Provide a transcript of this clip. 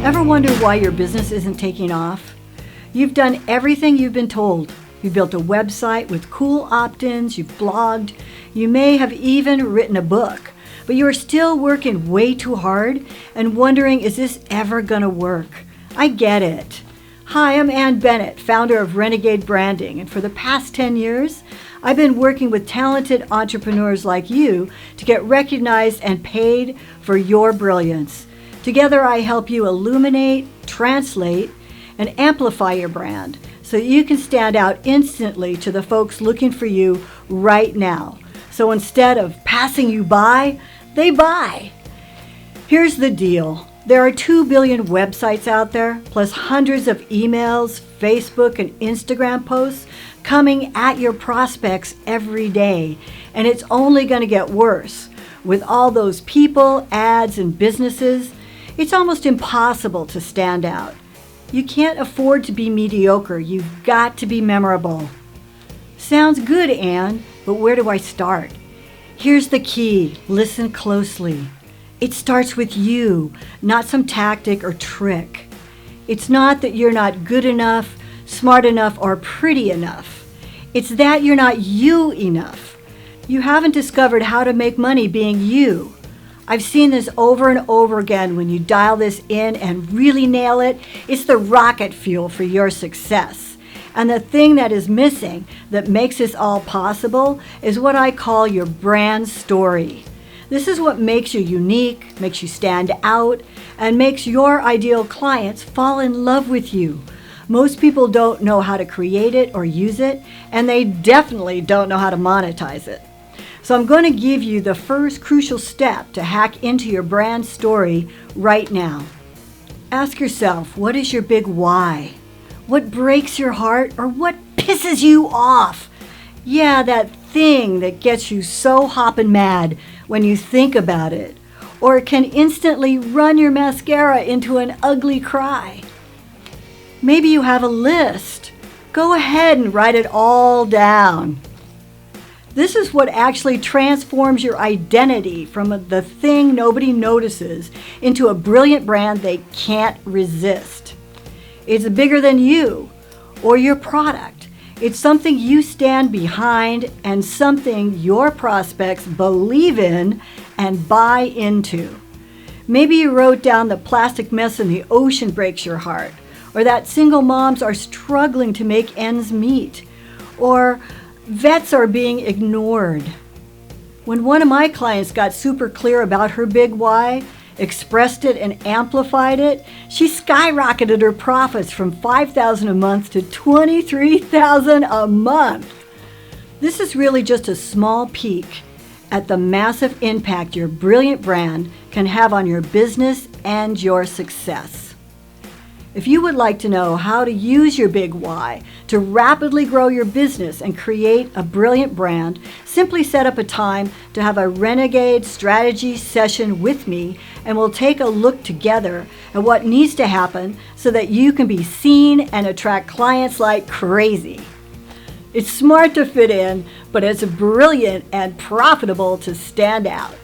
Ever wonder why your business isn't taking off? You've done everything you've been told. You've built a website with cool opt-ins, you've blogged, you may have even written a book, but you are still working way too hard and wondering, is this ever gonna work? I get it. Hi, I'm Bennett, founder of Renegade Branding, and for the past 10 years, I've been working with talented entrepreneurs like you to get recognized and paid for your brilliance. Together, I help you illuminate, translate, and amplify your brand so you can stand out instantly to the folks looking for you right now. So instead of passing you by, they buy. Here's the deal. There are 2 billion websites out there, plus hundreds of emails, Facebook, and Instagram posts coming at your prospects every day. And it's only going to get worse. With all those people, ads, and businesses, it's almost impossible to stand out. You can't afford to be mediocre. You've got to be memorable. Sounds good, Anne, but where do I start? Here's the key. Listen closely. It starts with you, not some tactic or trick. It's not that you're not good enough, smart enough, or pretty enough. It's that you're not you enough. You haven't discovered how to make money being you. I've seen this over and over again. When you dial this in and really nail it, it's the rocket fuel for your success. And the thing that is missing that makes this all possible is what I call your brand story. This is what makes you unique, makes you stand out, and makes your ideal clients fall in love with you. Most people don't know how to create it or use it, and they definitely don't know how to monetize it. So I'm going to give you the first crucial step to hack into your brand story right now. Ask yourself, what is your big why? What breaks your heart or what pisses you off? Yeah, that thing that gets you so hoppin' mad when you think about it, or it can instantly run your mascara into an ugly cry. Maybe you have a list. Go ahead and write it all down. This is what actually transforms your identity from the thing nobody notices into a brilliant brand they can't resist. It's bigger than you or your product. It's something you stand behind and something your prospects believe in and buy into. Maybe you wrote down the plastic mess in the ocean breaks your heart, or that single moms are struggling to make ends meet, or vets are being ignored. When one of my clients got super clear about her big why, expressed it and amplified it, she skyrocketed her profits from $5,000 a month to $23,000 a month. This is really just a small peek at the massive impact your brilliant brand can have on your business and your success. If you would like to know how to use your big why to rapidly grow your business and create a brilliant brand, simply set up a time to have a Renegade strategy session with me, and we'll take a look together at what needs to happen so that you can be seen and attract clients like crazy. It's smart to fit in, but it's brilliant and profitable to stand out.